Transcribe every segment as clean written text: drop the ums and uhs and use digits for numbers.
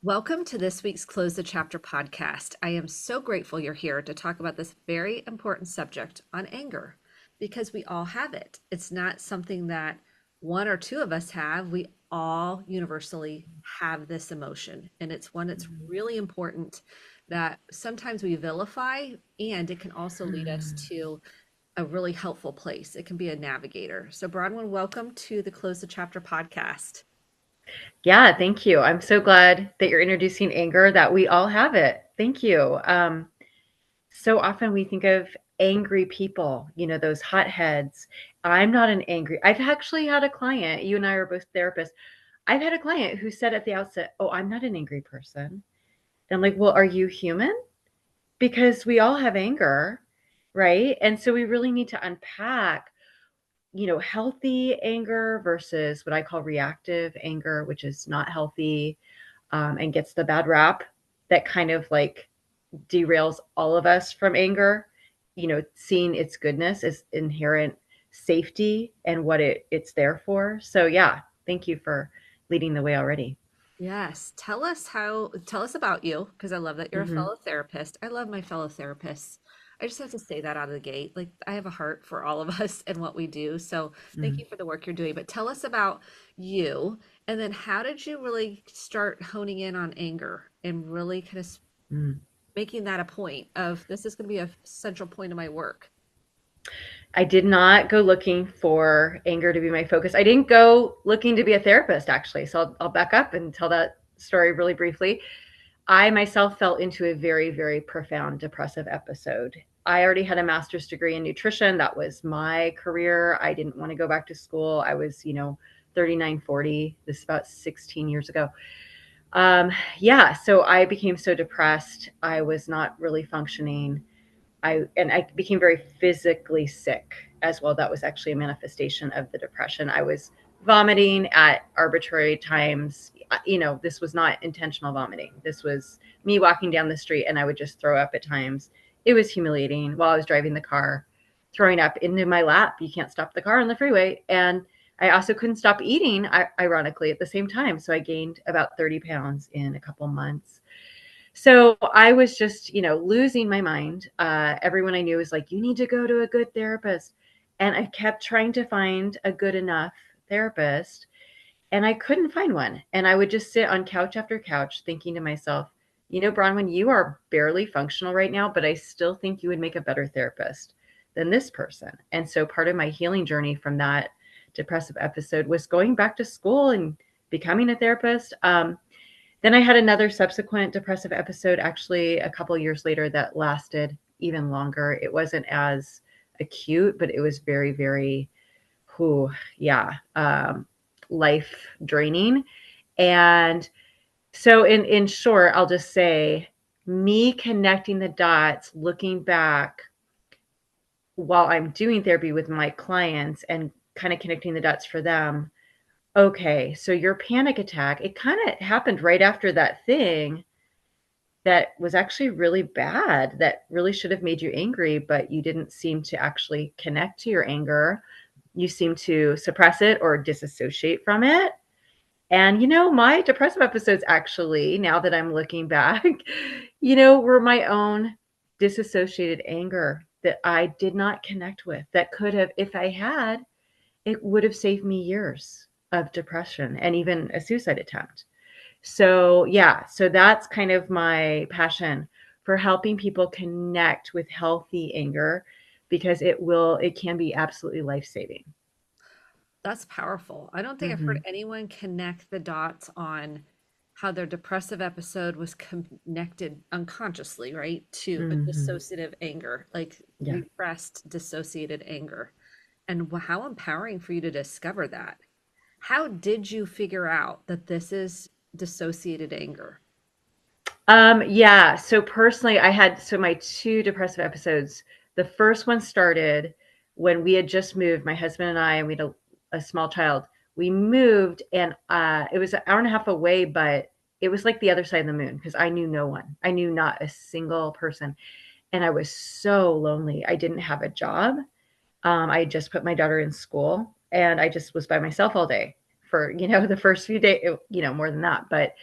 Welcome to this week's Close the Chapter podcast. I am so grateful you're here to talk about this very important subject on anger because we all have it. It's not something that one or two of us have. We all universally have this emotion, and it's one that's really important that sometimes we vilify, and it can also lead us to a really helpful place. It can be a navigator. So, Bronwyn, welcome to the Close the Chapter podcast. Yeah, thank you. I'm so glad that you're introducing anger, that we all have it. Thank you. So often we think of angry people, those hotheads. I'm not an angry. I've actually had a client, you and I are both therapists. I've had a client who said at the outset, "Oh, I'm not an angry person." And I'm like, "Well, are you human? Because we all have anger, right?" And so we really need to unpack healthy anger versus what I call reactive anger, which is not healthy, and gets the bad rap that kind of like derails all of us from anger, seeing its goodness, its inherent safety, and what it's there for. So, yeah, thank you for leading the way already. Yes. Tell us about you, because I love that you're a Hmm. fellow therapist. I love my fellow therapists. I just have to say that out of the gate. Like, I have a heart for all of us and what we do. So thank you for the work you're doing. But tell us about you. And then how did you really start honing in on anger and really kind of Mm. making that a point of this is going to be a central point of my work? I did not go looking for anger to be my focus. I didn't go looking to be a therapist, actually. So I'll back up and tell that story really briefly. I myself fell into a very, very profound depressive episode. I already had a master's degree in nutrition. That was my career. I didn't want to go back to school. I was, 39, 40. This is about 16 years ago. Yeah, so I became so depressed. I was not really functioning. I became very physically sick as well. That was actually a manifestation of the depression. I was vomiting at arbitrary times. This was not intentional vomiting. This was me walking down the street and I would just throw up at times. It was humiliating while I was driving the car, throwing up into my lap. You can't stop the car on the freeway. And I also couldn't stop eating, ironically, at the same time. So I gained about 30 pounds in a couple months. So I was just, losing my mind. Everyone I knew was like, "You need to go to a good therapist." And I kept trying to find a good enough therapist, and I couldn't find one. And I would just sit on couch after couch thinking to myself, Bronwyn, you are barely functional right now, but I still think you would make a better therapist than this person. And so part of my healing journey from that depressive episode was going back to school and becoming a therapist. Then I had another subsequent depressive episode actually a couple years later that lasted even longer. It wasn't as acute, but it was very, very, whew, yeah, life draining. And so, in short, I'll just say, me connecting the dots, looking back while I'm doing therapy with my clients and kind of connecting the dots for them. Okay, so your panic attack, it kind of happened right after that thing that was actually really bad, that really should have made you angry, but you didn't seem to actually connect to your anger. You seem to suppress it or disassociate from it. And, my depressive episodes actually, now that I'm looking back, were my own disassociated anger that I did not connect with, that could have, if I had, it would have saved me years of depression and even a suicide attempt. So, yeah, so that's kind of my passion for helping people connect with healthy anger because it can be absolutely life-saving. That's powerful. I don't think I've heard Mhm. anyone connect the dots on how their depressive episode was connected unconsciously, right, to a Mhm. dissociative anger, like Yeah. repressed dissociated anger. And how empowering for you to discover that. How did you figure out that this is dissociated anger? Yeah. So personally, my two depressive episodes. The first one started when we had just moved, my husband and I, and we had a small child. We moved and it was an hour and a half away, but it was like the other side of the moon because I knew no one. I knew not a single person. And I was so lonely. I didn't have a job. I had just put my daughter in school and I just was by myself all day for, the first few days, more than that. But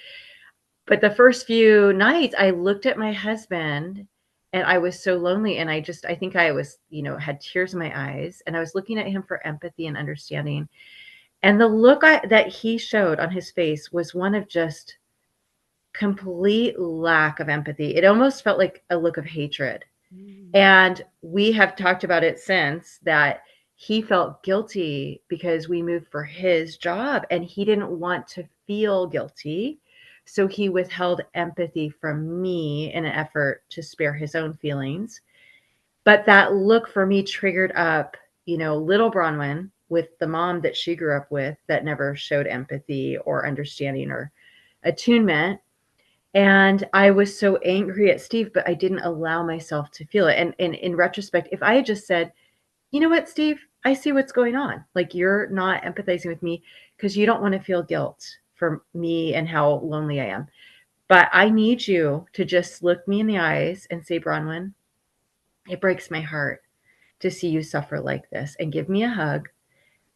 But the first few nights I looked at my husband and I was so lonely. And I think I was, had tears in my eyes, and I was looking at him for empathy and understanding. And the look that he showed on his face was one of just complete lack of empathy. It almost felt like a look of hatred. Mm. And we have talked about it since, that he felt guilty because we moved for his job and he didn't want to feel guilty. So he withheld empathy from me in an effort to spare his own feelings. But that look for me triggered up, little Bronwyn with the mom that she grew up with that never showed empathy or understanding or attunement. And I was so angry at Steve, but I didn't allow myself to feel it. And in retrospect, if I had just said, you know what, Steve, I see what's going on. Like, you're not empathizing with me because you don't want to feel guilt for me and how lonely I am. But I need you to just look me in the eyes and say, Bronwyn, it breaks my heart to see you suffer like this, and give me a hug.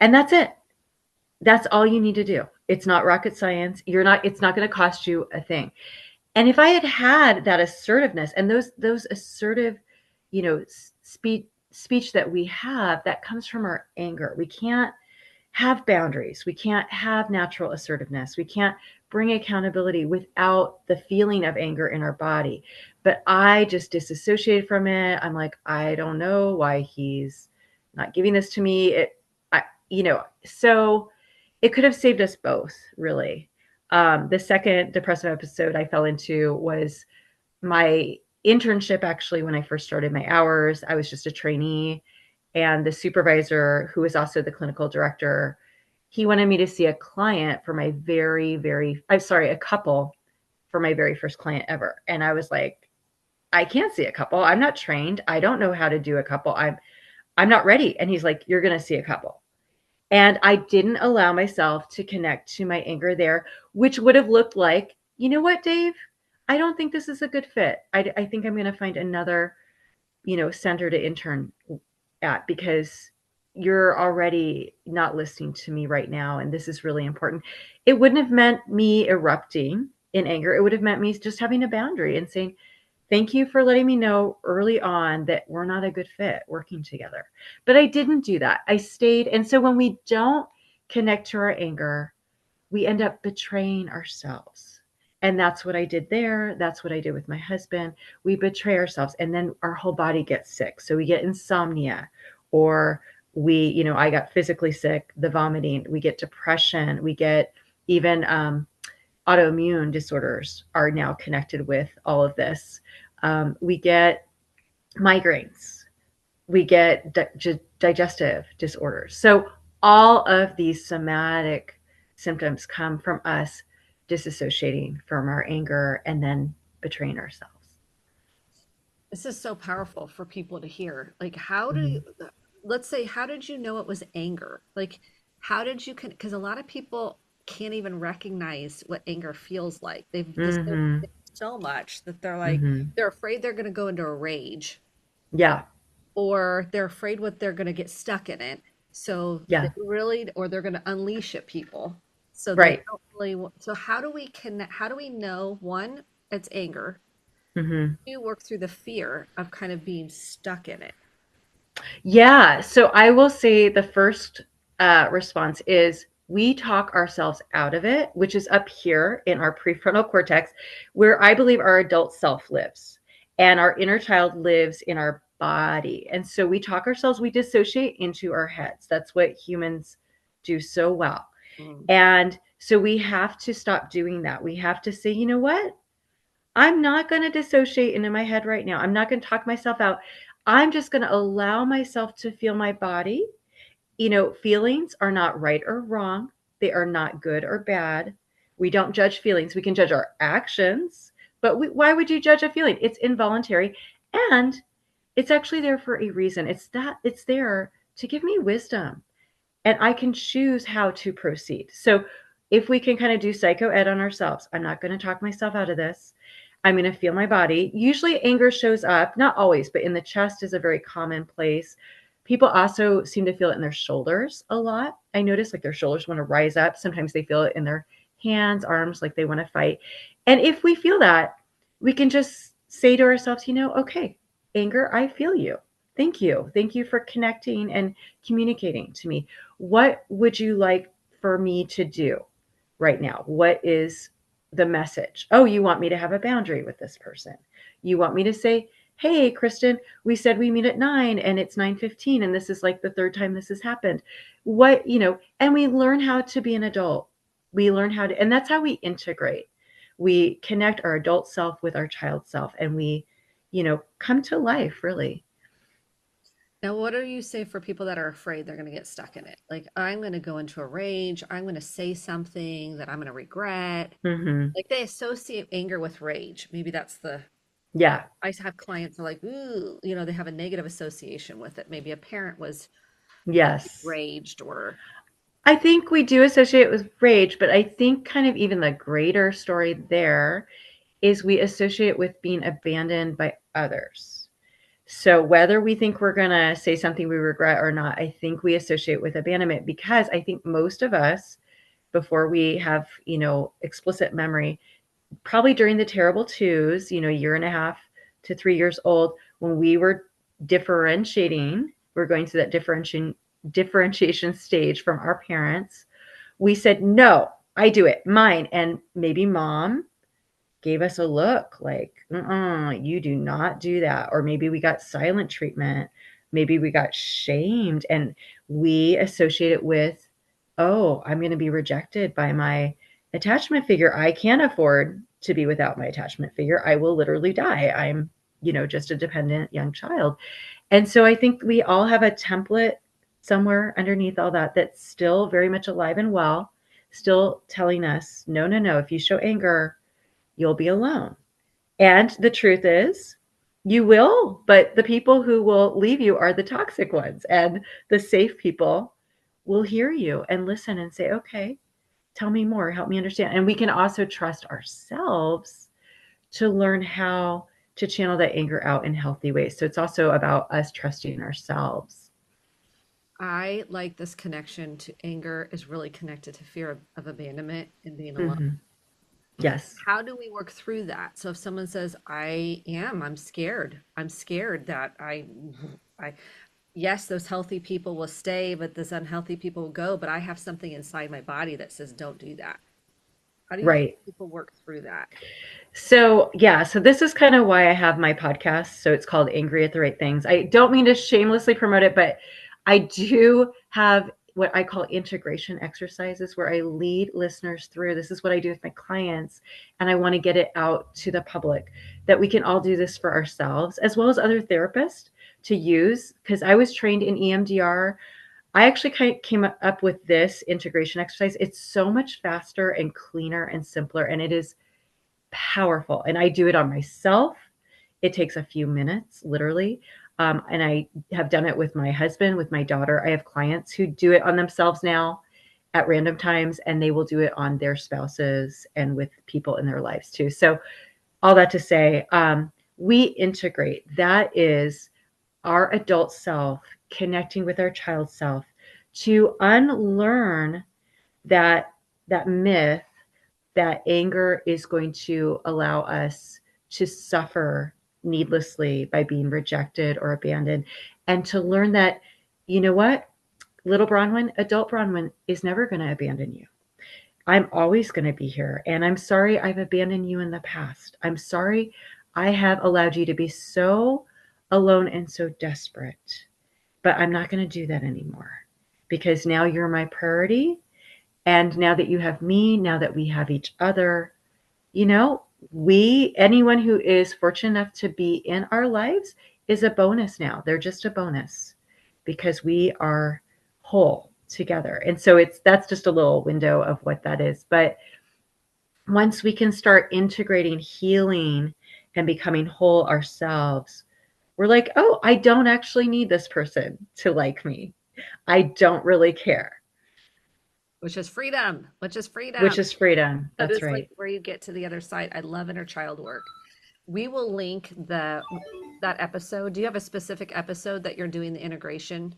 And that's it. That's all you need to do. It's not rocket science. It's not going to cost you a thing. And if I had had that assertiveness and those assertive, speech that we have, that comes from our anger. We can't have boundaries. We can't have natural assertiveness. We can't bring accountability without the feeling of anger in our body. But I just disassociated from it. I'm like, I don't know why he's not giving this to me. So it could have saved us both, really. The second depressive episode I fell into was my internship. Actually, when I first started my hours, I was just a trainee, and the supervisor, who was also the clinical director, he wanted me to see a client for my a couple for my very first client ever. And I was like, I can't see a couple. I'm not trained. I don't know how to do a couple. I'm not ready. And he's like, you're going to see a couple. And I didn't allow myself to connect to my anger there, which would have looked like, you know what, Dave? I don't think this is a good fit. I think I'm going to find another, center to intern at, because you're already not listening to me right now. And this is really important. It wouldn't have meant me erupting in anger. It would have meant me just having a boundary and saying, thank you for letting me know early on that we're not a good fit working together. But I didn't do that. I stayed. And so when we don't connect to our anger, we end up betraying ourselves. And that's what I did there. That's what I did with my husband. We betray ourselves, and then our whole body gets sick. So we get insomnia, or I got physically sick, the vomiting, we get depression, we get even autoimmune disorders are now connected with all of this. We get migraines, we get digestive disorders. So all of these somatic symptoms come from us disassociating from our anger and then betraying ourselves. This is so powerful for people to hear. Like, how do Mm-hmm. you, let's say, how did you know it was anger? Like, how did you, because a lot of people can't even recognize what anger feels like. They've dissociated Mm-hmm. so much that they're like, Mm-hmm. they're afraid they're going to go into a rage, Yeah. or they're afraid what they're going to get stuck in it. So they Yeah. really, or they're going to unleash at people. So they Right. don't really, so how do we connect? How do we know, one, it's anger? Mm-hmm. You work through the fear of kind of being stuck in it. Yeah. So I will say the first response is we talk ourselves out of it, which is up here in our prefrontal cortex, where I believe our adult self lives, and our inner child lives in our body. And so we talk ourselves, we dissociate into our heads. That's what humans do so well. Mm. And so we have to stop doing that. We have to say, you know what? I'm not going to dissociate into my head right now. I'm not going to talk myself out. I'm just going to allow myself to feel my body. Feelings are not right or wrong. They are not good or bad. We don't judge feelings. We can judge our actions, but why would you judge a feeling? It's involuntary, and it's actually there for a reason. It's there to give me wisdom, and I can choose how to proceed. So if we can kind of do psycho ed on ourselves, I'm not going to talk myself out of this. I'm going to feel my body. Usually anger shows up, not always, but in the chest is a very common place. People also seem to feel it in their shoulders a lot. I notice like their shoulders want to rise up. Sometimes they feel it in their hands, arms, like they want to fight. And if we feel that, we can just say to ourselves, okay, anger, I feel you. Thank you. Thank you for connecting and communicating to me. What would you like for me to do right now? What is the message? Oh, you want me to have a boundary with this person. You want me to say, hey, Kristen, we said we meet at 9 and it's 9:15 and this is like the third time this has happened. And we learn how to be an adult. We learn how to, and that's how we integrate. We connect our adult self with our child self and we, come to life really. Now, what do you say for people that are afraid they're going to get stuck in it? Like, I'm going to go into a rage. I'm going to say something that I'm going to regret. Mm-hmm. Like, they associate anger with rage. Maybe that's Yeah. I have clients who are like, ooh, they have a negative association with it. Maybe a parent was Yes. raged or, I think we do associate it with rage, but I think kind of even the greater story there is we associate it with being abandoned by others. So whether we think we're going to say something we regret or not, I think we associate with abandonment because I think most of us, before we have, explicit memory, probably during the terrible twos, year and a half to 3 years old, when we were differentiating, we're going through that differentiation stage from our parents. We said, no, I do it, mine. And maybe mom gave us a look like, you do not do that. Or maybe we got silent treatment. Maybe we got shamed and we associate it with, oh, I'm going to be rejected by my attachment figure. I can't afford to be without my attachment figure. I will literally die. I'm, just a dependent young child. And so I think we all have a template somewhere underneath all that that's still very much alive and well, still telling us, no, no, no, if you show anger, you'll be alone. And the truth is, you will, but the people who will leave you are the toxic ones. And the safe people will hear you and listen and say, okay, tell me more, help me understand. And we can also trust ourselves to learn how to channel that anger out in healthy ways. So it's also about us trusting ourselves. I like this connection to anger is really connected to fear of abandonment and being alone. Mm-hmm. Yes. How do we work through that? So if someone says, I'm scared. I'm scared that I, yes, those healthy people will stay, but those unhealthy people will go. But I have something inside my body that says, don't do that. How do you help Right. people work through that? So, yeah, so this is kind of why I have my podcast. So it's called Angry at the Right Things. I don't mean to shamelessly promote it, but I do have what I call integration exercises where I lead listeners through. This is what I do with my clients, and I want to get it out to the public that we can all do this for ourselves as well as other therapists to use. Because I was trained in EMDR. I actually kind of came up with this integration exercise. It's so much faster and cleaner and simpler, and it is powerful. And I do it on myself. It takes a few minutes, literally. And I have done it with my husband, with my daughter. I have clients who do it on themselves now at random times, and they will do it on their spouses and with people in their lives too. So, all that to say, we integrate. That is our adult self connecting with our child self to unlearn that myth that anger is going to allow us to suffer needlessly by being rejected or abandoned, and to learn that, you know what, little Bronwyn, adult Bronwyn is never going to abandon you. I'm always going to be here. And I'm sorry I've abandoned you in the past. I'm sorry I have allowed you to be so alone and so desperate. But I'm not going to do that anymore because now you're my priority. And now that you have me, now that we have each other, you know, anyone who is fortunate enough to be in our lives is a bonus now. They're just a bonus because we are whole together. And so that's just a little window of what that is. But once we can start integrating healing and becoming whole ourselves, we're like, oh, I don't actually need this person to like me. I don't really care, Which is freedom, which is which freedom. is freedom. That That's is like right. where you get to the other side. I love inner child work. We will link that episode. Do you have a specific episode that you're doing the integration?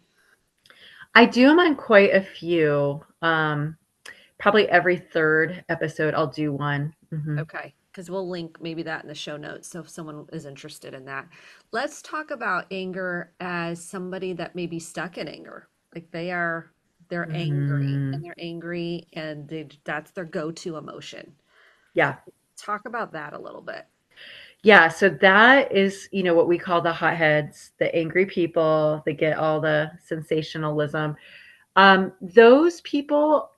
I do them on quite a few. Probably every third episode, I'll do one. Okay, because we'll link maybe that in the show notes. So if someone is interested in that, let's talk about anger as somebody that may be stuck in anger. Like they're angry Mm-hmm. and they're angry and that's their go-to emotion. Yeah. Talk about that a little bit. Yeah. So that is, what we call the hotheads, the angry people that get all the sensationalism. Those people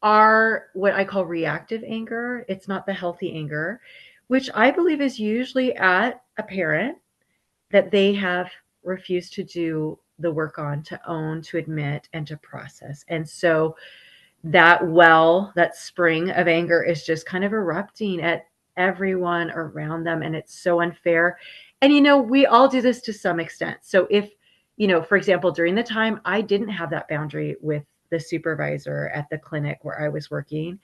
are what I call reactive anger. It's not the healthy anger, which I believe is usually at a parent that they have refused to do the work on, to own, to admit, and to process. And so that spring of anger is just kind of erupting at everyone around them. And it's so unfair. And, we all do this to some extent. So if, for example, during the time I didn't have that boundary with the supervisor at the clinic where I was working,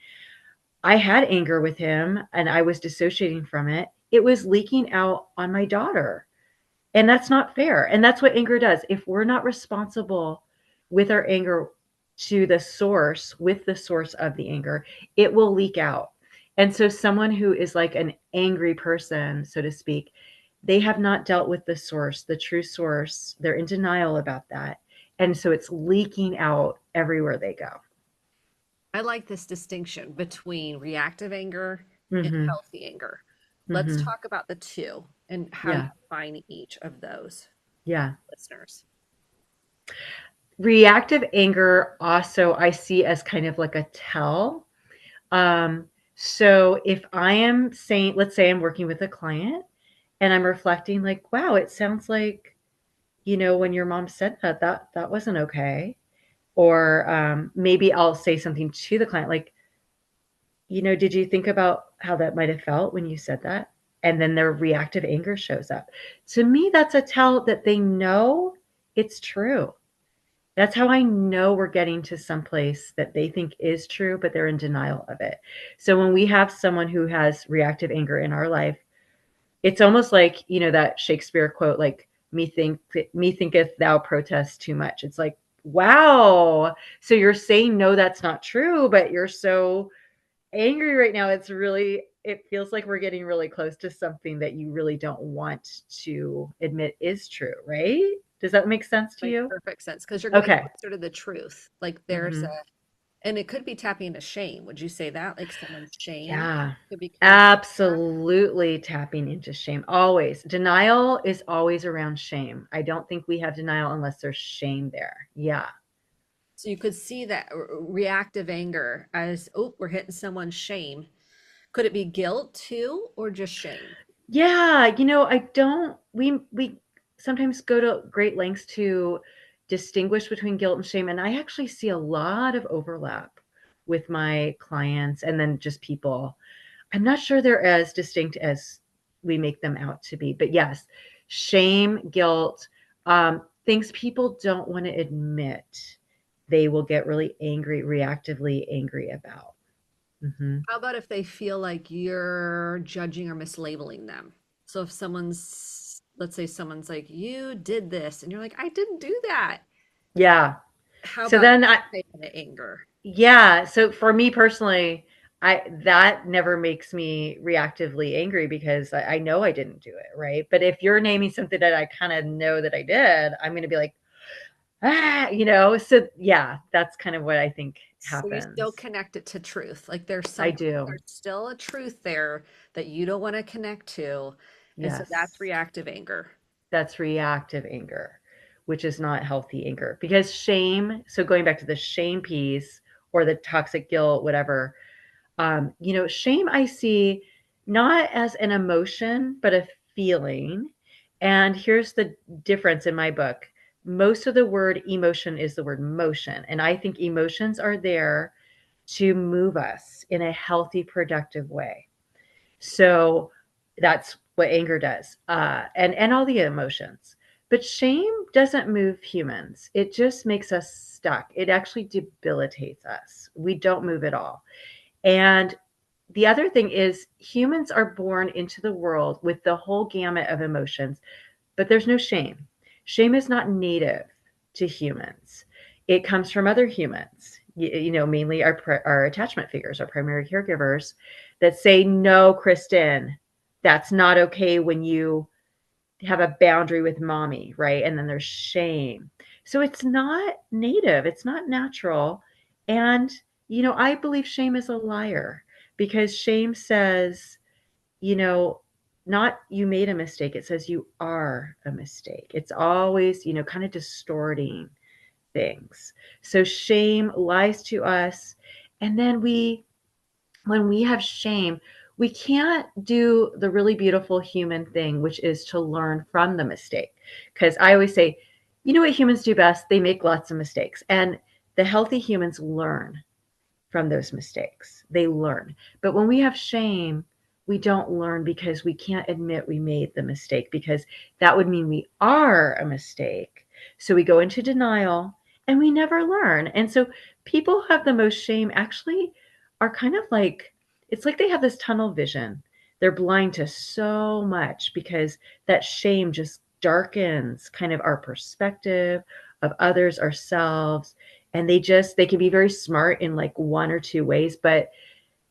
I had anger with him and I was dissociating from it. It was leaking out on my daughter. And that's not fair. And that's what anger does. If we're not responsible with our anger to the source, with the source of the anger, it will leak out. And so, someone who is like an angry person, so to speak, they have not dealt with the source, the true source. They're in denial about that. And so, it's leaking out everywhere they go. I like this distinction between reactive anger and Mm-hmm. healthy anger. Let's Mm-hmm. talk about the two and how you Yeah. define each of those, Yeah. listeners. Reactive anger also I see as kind of like a tell. So if I am saying, let's say I'm working with a client and I'm reflecting like, wow, it sounds like, when your mom said that wasn't okay. Or maybe I'll say something to the client like, did you think about how that might have felt when you said that? And then their reactive anger shows up. To me, that's a tell that they know it's true. That's how I know we're getting to some place that they think is true, but they're in denial of it. So when we have someone who has reactive anger in our life, it's almost like, that Shakespeare quote, like, me thinketh thou protest too much. It's like, wow. So you're saying no, that's not true, but you're so angry right now. It feels like we're getting really close to something that you really don't want to admit is true, right? Does that make sense to Makes you? perfect sense because you're getting Okay. closer to the truth. Like there's a, Hmm. and it could be tapping into shame. Would you say that? Like someone's shame Yeah, could be coming back? absolutely tapping into shame. Always. Denial is always around shame. I don't think we have denial unless there's shame there. Yeah. So you could see that reactive anger as, oh, we're hitting someone's shame. Could it be guilt too, or just shame? Yeah, I don't we sometimes go to great lengths to distinguish between guilt and shame, and I actually see a lot of overlap with my clients and then just people. I'm not sure they're as distinct as we make them out to be. But yes, shame, guilt, things people don't want to admit, they will get really angry, reactively angry about. Hmm. How about if they feel like you're judging or mislabeling them? So if let's say someone's like, you did this, and you're like, I didn't do that. Yeah. How So about then that type of anger? yeah. So for me personally, that never makes me reactively angry because I know I didn't do it, right? But if you're naming something that I kind of know that I did, I'm going to be like, so yeah, that's kind of what I think So you still happens. connect it to truth. Like I do. there's still a truth there that you don't want to connect to. And so that's Yes. reactive anger. That's reactive anger, which is not healthy anger because shame. So going back to the shame piece or the toxic guilt, whatever, shame I see not as an emotion, but a feeling. And here's the difference in my book. Most of the word emotion is the word motion. And I think emotions are there to move us in a healthy, productive way. So that's what anger does, and all the emotions. But shame doesn't move humans. It just makes us stuck. It actually debilitates us. We don't move at all. And the other thing is humans are born into the world with the whole gamut of emotions, but there's no shame. Shame is not native to humans. It comes from other humans. mainly our attachment figures, our primary caregivers, that say, no, Kristen, that's not okay when you have a boundary with mommy, right? And then there's shame. So it's not native, it's not natural. And, I believe shame is a liar, because shame says, you know, not you made a mistake, it says you are a mistake. It's always, kind of distorting things. So shame lies to us. And then when we have shame, we can't do the really beautiful human thing, which is to learn from the mistake. Because I always say, what humans do best? They make lots of mistakes. And the healthy humans learn from those mistakes. They learn. But when we have shame, we don't learn because we can't admit we made the mistake, because that would mean we are a mistake. So we go into denial and we never learn. And so people who have the most shame actually are kind of like, it's like they have this tunnel vision. They're blind to so much because that shame just darkens kind of our perspective of others, ourselves, and they can be very smart in like one or two ways, but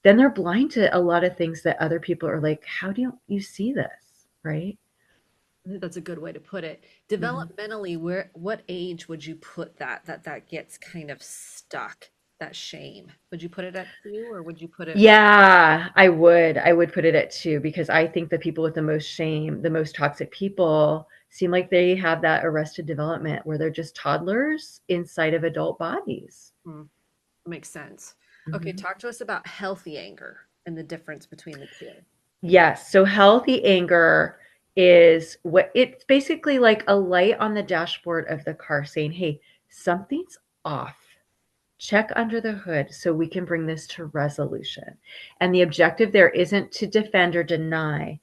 then they're blind to a lot of things that other people are like, how do you see this, right? I think that's a good way to put it. Mm-hmm. Developmentally, what age would you put that gets kind of stuck, that shame? Would you put it at 2 or would you put it Yeah, I would put it at two, because I think the people with the most shame, the most toxic people, seem like they have that arrested development where they're just toddlers inside of adult bodies. hmm, makes sense. Okay, Mm-hmm. talk to us about healthy anger and the difference between the two. Yes. So healthy anger is what it's basically like a light on the dashboard of the car saying, hey, something's off. Check under the hood so we can bring this to resolution. And the objective there isn't to defend or deny,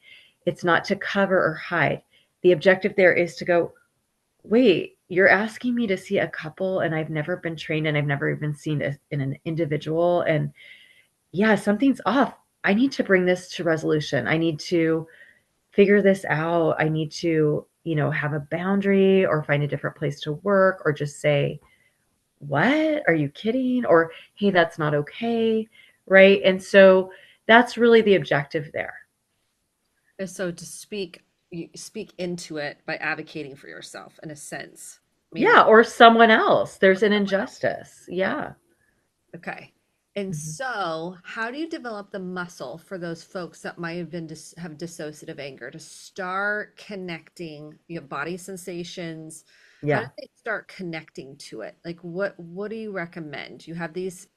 it's not to cover or hide. The objective there is to go, wait, you're asking me to see a couple, and I've never been trained, and I've never even seen in an individual. And yeah, something's off. I need to bring this to resolution. I need to figure this out. I need to, have a boundary or find a different place to work, or just say, what? Are you kidding? Or, hey, that's not okay. Right. And so that's really the objective there. And so to speak, you speak into it by advocating for yourself in a sense. Maybe Yeah. Or someone else. There's an injustice. Yeah. okay. And Mhm. so, how do you develop the muscle for those folks that might have been have dissociative anger to start connecting your body sensations? How do Yeah. they start connecting to it? Like what do you recommend? You have these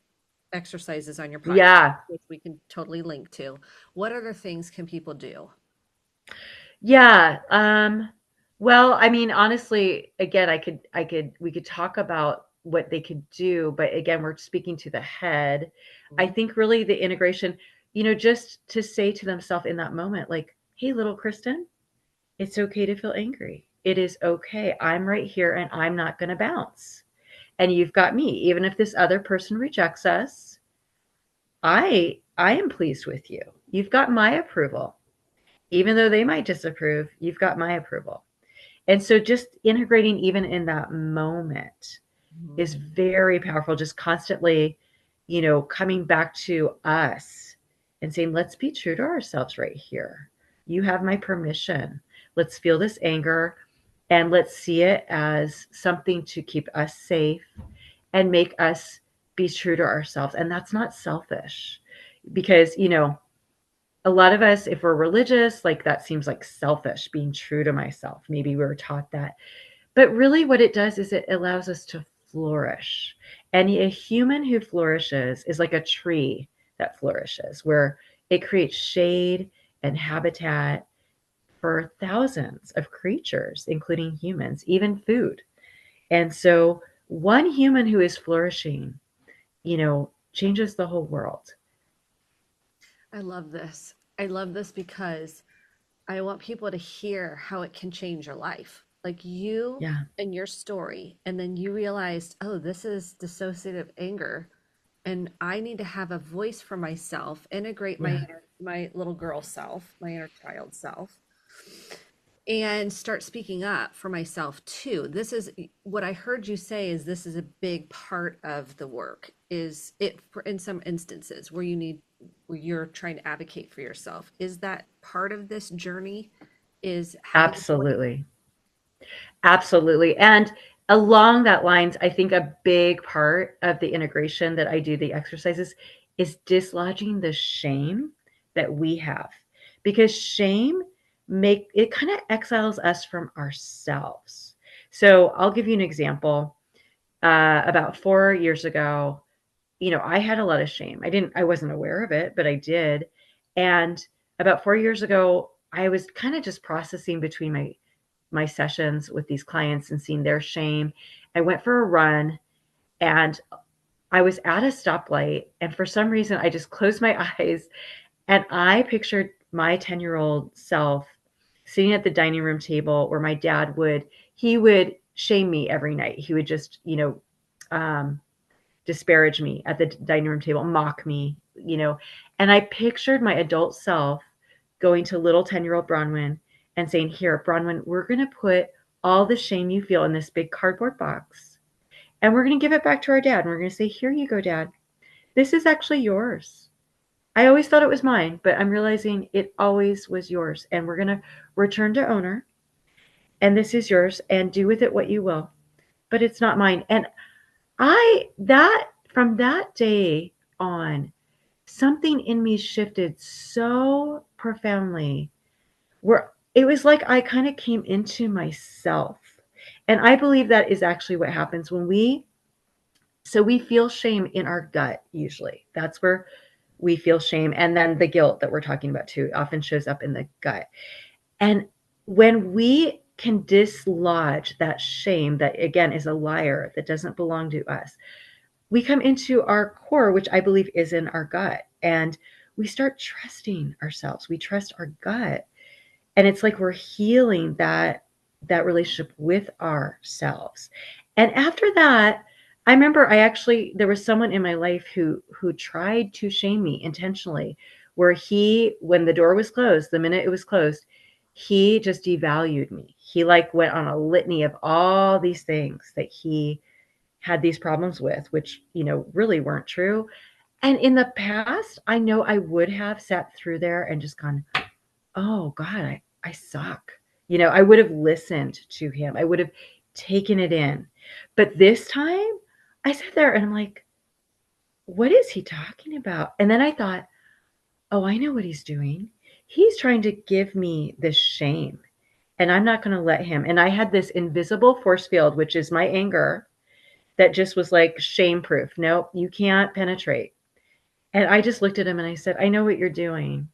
exercises on your podcast, Yeah. which we can totally link to. What other things can people do? Yeah. Well, I mean, honestly, again, we could talk about what they could do, but again, we're speaking to the head. I Mhm. think really the integration, just to say to themselves in that moment, like, hey, little Kristen, it's okay to feel angry. It is okay. I'm right here and I'm not going to bounce. And you've got me. Even if this other person rejects us, I am pleased with you. You've got my approval. Even though they might disapprove, you've got my approval. And so just integrating even in that moment Mhm. is very powerful. Just constantly, coming back to us and saying, let's be true to ourselves right here. You have my permission. Let's feel this anger and let's see it as something to keep us safe and make us be true to ourselves. And that's not selfish, because, a lot of us, if we're religious, like that seems like selfish, being true to myself. Maybe we were taught that. But really, what it does is it allows us to flourish. And a human who flourishes is like a tree that flourishes, where it creates shade and habitat for thousands of creatures, including humans, even food. And so, one human who is flourishing, changes the whole world. I love this. I love this because I want people to hear how it can change your life. Like you Yeah, and your story, and then you realized, oh, this is dissociative anger, and I need to have a voice for myself, integrate yeah, my little girl self, my inner child self, and start speaking up for myself too. This is what I heard you say, is this is a big part of the work, is it for in some instances where where you're trying to advocate for yourself. Is that part of this journey, is having a voice? Absolutely. Absolutely. And along that lines, I think a big part of the integration that I do, the exercises, is dislodging the shame that we have. Because shame make it kind of exiles us from ourselves. So I'll give you an example. About 4 years ago, I had a lot of shame. I wasn't aware of it, but I did. And about 4 years ago, I was kind of just processing between my sessions with these clients and seeing their shame. I went for a run and I was at a stoplight. And for some reason, I just closed my eyes and I pictured my 10-year-old self sitting at the dining room table where my dad he would shame me every night. He would just, um, disparage me at the dining room table, mock me. And I pictured my adult self going to little 10-year-old Bronwyn and saying, Here, Bronwyn, we're going to put all the shame you feel in this big cardboard box and we're going to give it back to our dad. And we're going to say, Here you go, Dad. This is actually yours. I always thought it was mine, but I'm realizing it always was yours. And we're going to return to owner. And this is yours. And do with it what you will. But it's not mine. And from that day on, something in me shifted so profoundly where it was like I kind of came into myself. And I believe that is actually what happens we feel shame in our gut usually. That's where we feel shame. And then the guilt that we're talking about too often shows up in the gut. And when we can dislodge that shame that again is a liar that doesn't belong to us, we come into our core, which I believe is in our gut, and we start trusting ourselves. We trust our gut. And it's like we're healing that relationship with ourselves. And after that, I remember there was someone in my life who tried to shame me intentionally, where when the door was closed, the minute it was closed, he just devalued me. He like went on a litany of all these things that he had these problems with, which, really weren't true. And in the past, I know I would have sat through there and just gone, oh God, I suck. I would have listened to him. I would have taken it in. But this time I sat there and I'm like, what is he talking about? And then I thought, oh, I know what he's doing. He's trying to give me this shame and I'm not going to let him. And I had this invisible force field, which is my anger, that just was like shame proof. Nope, you can't penetrate. And I just looked at him and I said, I know what you're doing.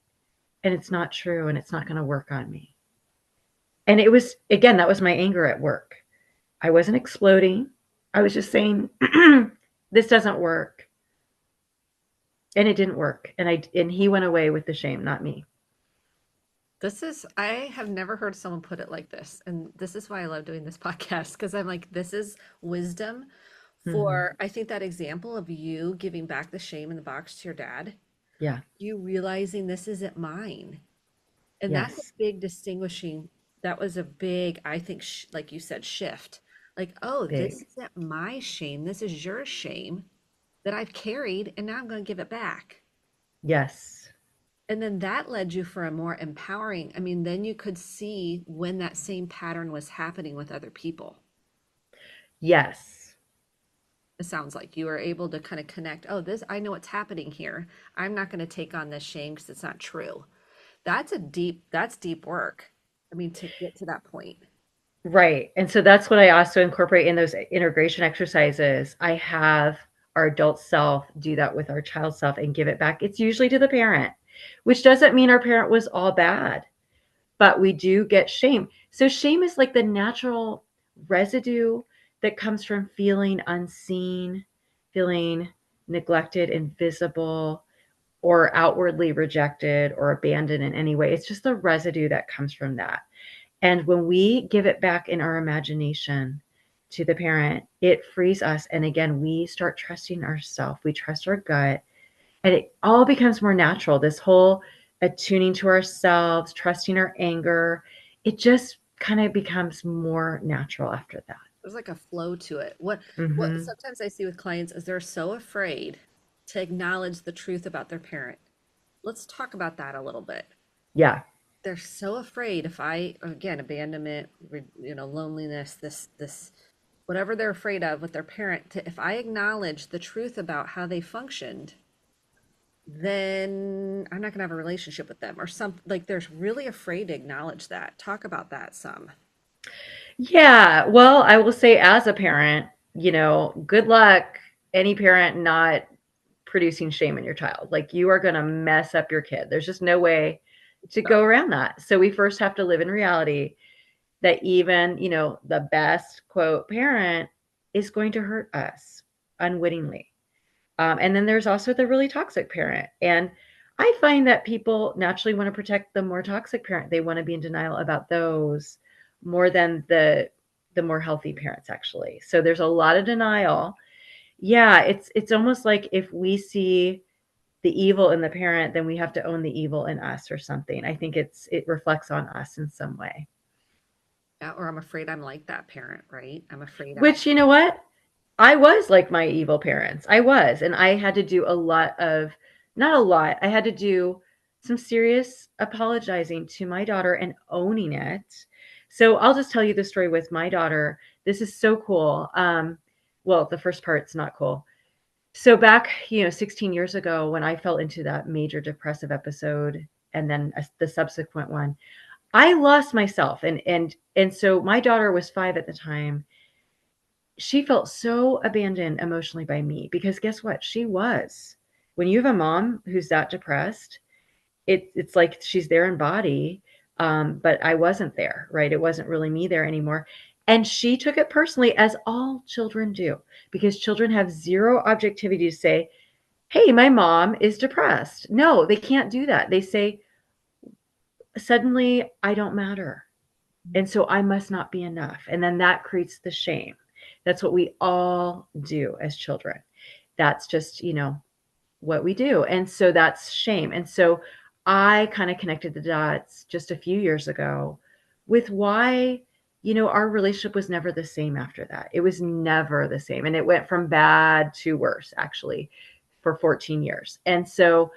And it's not true. And it's not going to work on me. And it was, again, that was my anger at work. I wasn't exploding. I was just saying, this doesn't work. And it didn't work. And he went away with the shame, not me. I have never heard someone put it like this. And this is why I love doing this podcast, because I'm like, this is wisdom Mm-hmm. for, I think that example of you giving back the shame in the box to your dad, Yeah. you realizing this isn't mine. And that's a Yes. big distinguishing, that was a big, I think, like you said, shift. Like, oh, this Big. isn't my shame. This is your shame that I've carried, and now I'm going to give it back. Yes. And then that led you for a more empowering, I mean, then you could see when that same pattern was happening with other people. Yes. It sounds like you were able to kind of connect, oh, this, I know what's happening here. I'm not going to take on this shame because it's not true. That's deep work. I mean, to get to that point. Right. And so that's what I also incorporate in those integration exercises. I have our adult self do that with our child self and give it back. It's usually to the parent, which doesn't mean our parent was all bad, but we do get shame. So shame is like the natural residue that comes from feeling unseen, feeling neglected, invisible, or outwardly rejected or abandoned in any way. It's just the residue that comes from that. And when we give it back in our imagination to the parent, it frees us. And again, we start trusting ourselves. We trust our gut. And it all becomes more natural. This whole attuning to ourselves, trusting our anger, it just kind of becomes more natural after that. There's like a flow to it. What Mm-hmm. sometimes I see with clients is they're so afraid to acknowledge the truth about their parent. Let's talk about that a little bit. Yeah. They're so afraid if I, again, abandonment, loneliness, this whatever they're afraid of with their parent, if I acknowledge the truth about how they functioned, then I'm not going to have a relationship with them or something. Like they're really afraid to acknowledge that. Talk about that some. Yeah. Well, I will say as a parent, good luck any parent not producing shame in your child. Like you are going to mess up your kid. There's just no way to So, go around that. So we first have to live in reality that even, the best quote parent is going to hurt us unwittingly. And then there's also the really toxic parent. And I find that people naturally want to protect the more toxic parent. They want to be in denial about those more than the more healthy parents actually. So there's a lot of denial. Yeah, it's almost like if we see the evil in the parent, then we have to own the evil in us or something. I think it reflects on us in some way. yeah, or I'm afraid I'm like that parent, right? I'm afraid I, Which, you know what? I was like my evil parents. I was. And I had to do a lot of, not a lot, I had to do some serious apologizing to my daughter and owning it. So I'll just tell you the story with my daughter. This is so cool. Well, the first part's not cool. So back, 16 years ago, when I fell into that major depressive episode and then the subsequent one, I lost myself. And so my daughter was 5 at the time. She felt so abandoned emotionally by me because guess what? She was. When you have a mom who's that depressed, it's like she's there in body, but I wasn't there, right? It wasn't really me there anymore. And she took it personally, as all children do, because children have zero objectivity to say, hey, my mom is depressed. No, they can't do that. They say, suddenly, I don't matter. And so I must not be enough. And then that creates the shame. That's what we all do as children. That's just, what we do. And so that's shame. And so I kind of connected the dots just a few years ago with why, our relationship was never the same after that. It was never the same. And it went from bad to worse, actually, for 14 years. And so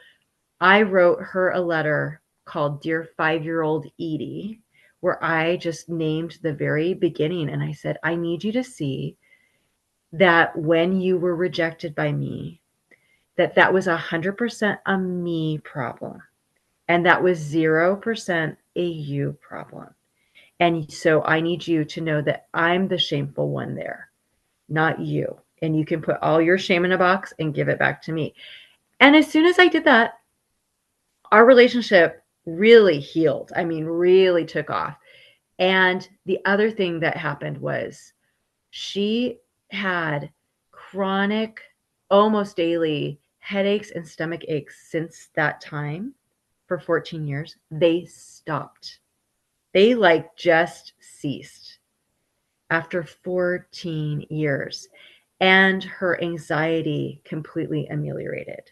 I wrote her a letter called Dear 5-Year-Old Edie, where I just named the very beginning. And I said, I need you to see that when you were rejected by me, that was 100% a me problem. And that was 0% a you problem. And so I need you to know that I'm the shameful one there, not you. And you can put all your shame in a box and give it back to me. And as soon as I did that, our relationship really healed. I mean, really took off. And the other thing that happened was she had chronic, almost daily headaches and stomach aches since that time for 14 years. They stopped. They like just ceased after 14 years. And her anxiety completely ameliorated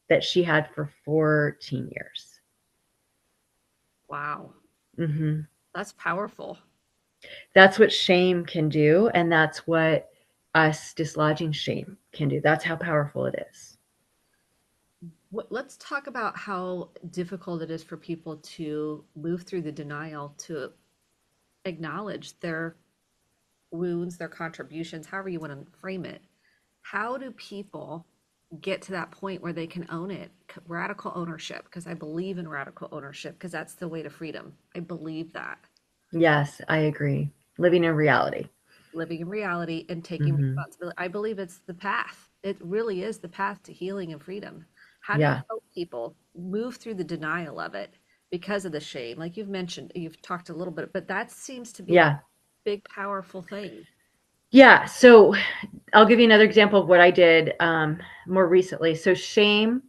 that she had for 14 years. wow, Mm-hmm. that's powerful. That's what shame can do. And that's what us dislodging shame can do. That's how powerful it is. Let's talk about how difficult it is for people to move through the denial to acknowledge their wounds, their contributions, however you want to frame it. How do people get to that point where they can own it? Radical ownership, because I believe in radical ownership, because that's the way to freedom. I believe that. Yes, I agree. Living in reality. Living in reality and taking Mm-hmm. responsibility. I believe it's the path. It really is the path to healing and freedom. How do you Yeah. help people move through the denial of it because of the shame? Like you've mentioned, you've talked a little bit, but that seems to be a Yeah. big, powerful thing. Yeah. So I'll give you another example of what I did more recently. So, shame,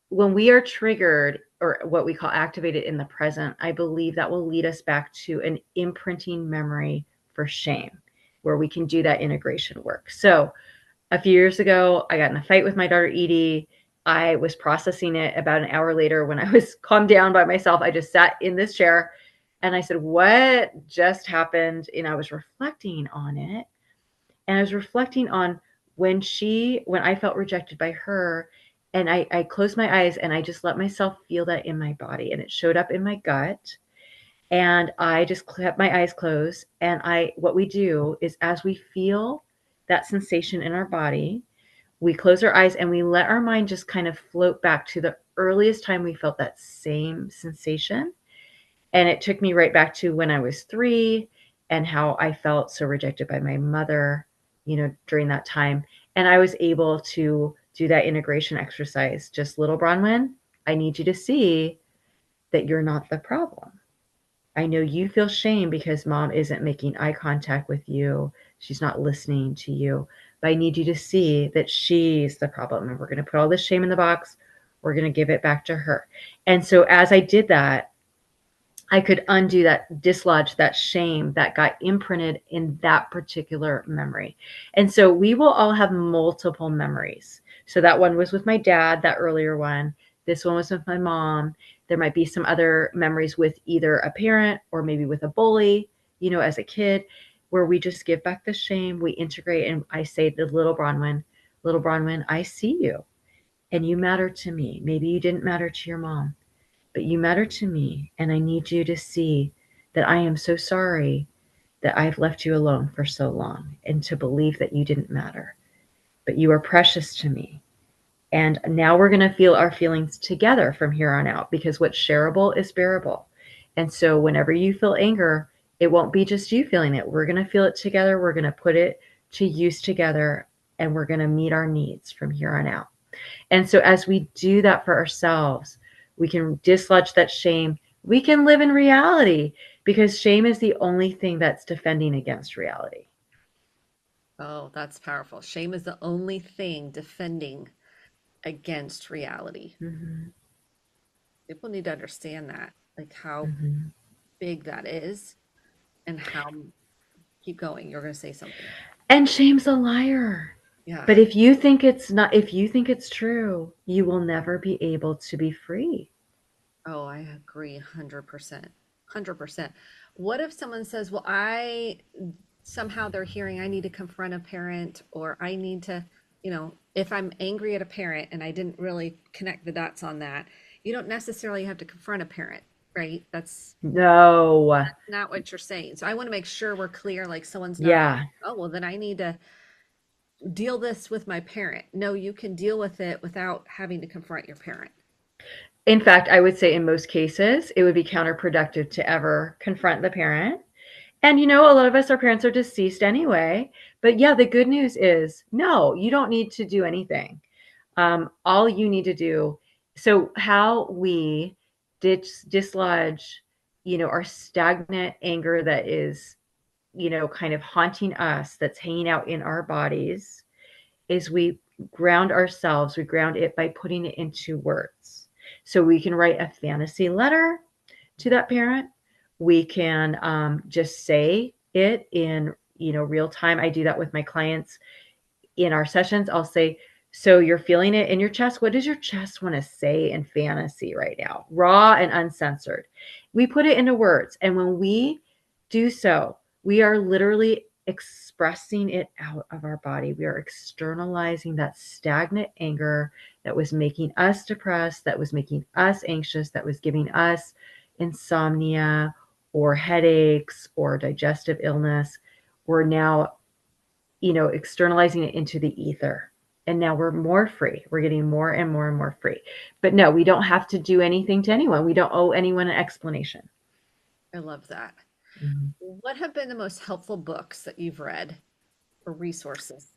when we are triggered or what we call activated in the present, I believe that will lead us back to an imprinting memory for shame, where we can do that integration work. So, a few years ago, I got in a fight with my daughter, Edie. I was processing it about an hour later when I was calmed down by myself. I just sat in this chair And I said, what just happened? And I was reflecting on it. And I was reflecting on when I felt rejected by her, and I closed my eyes and I just let myself feel that in my body. And it showed up in my gut. And I just kept my eyes closed. And what we do is as we feel that sensation in our body, we close our eyes and we let our mind just kind of float back to the earliest time we felt that same sensation. And it took me right back to when I was 3 and how I felt so rejected by my mother, during that time. And I was able to do that integration exercise. Just, little Bronwyn, I need you to see that you're not the problem. I know you feel shame because mom isn't making eye contact with you. She's not listening to you. But I need you to see that she's the problem. And we're going to put all this shame in the box. We're going to give it back to her. And so as I did that, I could undo that, dislodge that shame that got imprinted in that particular memory. And so we will all have multiple memories. So that one was with my dad, that earlier one. This one was with my mom. There might be some other memories with either a parent or maybe with a bully, as a kid, where we just give back the shame, we integrate, and I say to little Bronwyn, I see you and you matter to me. Maybe you didn't matter to your mom, but you matter to me, and I need you to see that I am so sorry that I've left you alone for so long, and to believe that you didn't matter. But you are precious to me. And now we're going to feel our feelings together from here on out, because what's shareable is bearable. And so whenever you feel anger, it won't be just you feeling it. We're going to feel it together. We're going to put it to use together, and we're going to meet our needs from here on out. And so as we do that for ourselves, we can dislodge that shame. We can live in reality, because shame is the only thing that's defending against reality. Oh, that's powerful. Shame is the only thing defending against reality. Mm-hmm. People need to understand that, like how Mm-hmm. big that is and how, keep going. You're going to say something. And shame's a liar. Yeah. But if you think it's true, you will never be able to be free. Oh, I agree 100%. 100%. What if someone says, well, I somehow they're hearing I need to confront a parent, or I need to, if I'm angry at a parent and I didn't really connect the dots on that, you don't necessarily have to confront a parent, right? No. That's not what you're saying. So I want to make sure we're clear, like someone's not, Yeah. oh, well, then I need to deal this with my parent. No, you can deal with it without having to confront your parent. In fact, I would say in most cases, it would be counterproductive to ever confront the parent. And a lot of us, our parents are deceased anyway. But yeah, the good news is no, you don't need to do anything. All you need to do, so how we dislodge, our stagnant anger that is, kind of haunting us, that's hanging out in our bodies, is we we ground it by putting it into words. So we can write a fantasy letter to that parent. We can just say it in, real time. I do that with my clients in our sessions. I'll say, so you're feeling it in your chest. What does your chest want to say in fantasy right now? Raw and uncensored. We put it into words. And when we do so, we are literally expressing it out of our body. We are externalizing that stagnant anger that was making us depressed, that was making us anxious, that was giving us insomnia or headaches or digestive illness. We're now, externalizing it into the ether. And now we're more free. We're getting more and more and more free. But no, we don't have to do anything to anyone. We don't owe anyone an explanation. I love that. Mhm. What have been the most helpful books that you've read or resources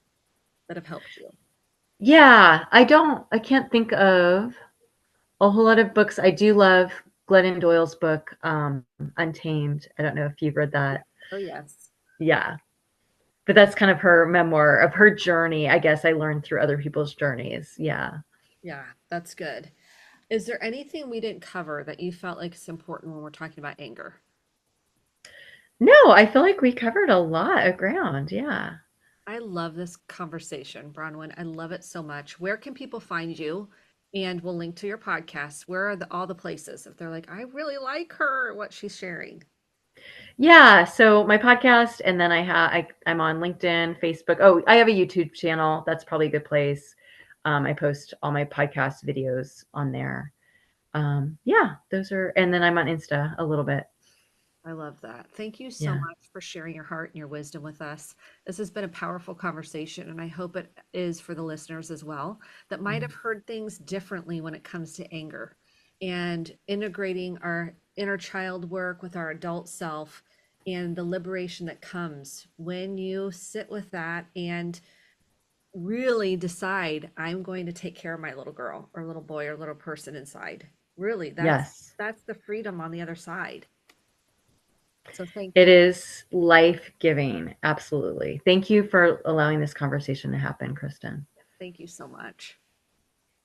that have helped you? Yeah, I can't think of a whole lot of books. I do love Glennon Doyle's book, Untamed. I don't know if you've read that. Oh, yes. Yeah. But that's kind of her memoir of her journey. I guess I learned through other people's journeys. Yeah. Yeah, that's good. Is there anything we didn't cover that you felt like is important when we're talking about anger? No, I feel like we covered a lot of ground. Yeah. I love this conversation, Bronwyn. I love it so much. Where can people find you? And we'll link to your podcast. Where are all the places if they're like, I really like her, what she's sharing? Yeah, so my podcast, and then I'm on LinkedIn, Facebook. Oh, I have a YouTube channel. That's probably a good place. I post all my podcast videos on there. Yeah, those are, and then I'm on Insta a little bit. I love that. Thank you so Yeah. much for sharing your heart and your wisdom with us. This has been a powerful conversation, and I hope it is for the listeners as well that might have heard things differently when it comes to anger and integrating our inner child work with our adult self and the liberation that comes when you sit with that and really decide I'm going to take care of my little girl or little boy or little person inside. Really, Yes. that's the freedom on the other side. So thank It you. is life-giving. Absolutely. Thank you for allowing this conversation to happen, Kristen. Thank you so much.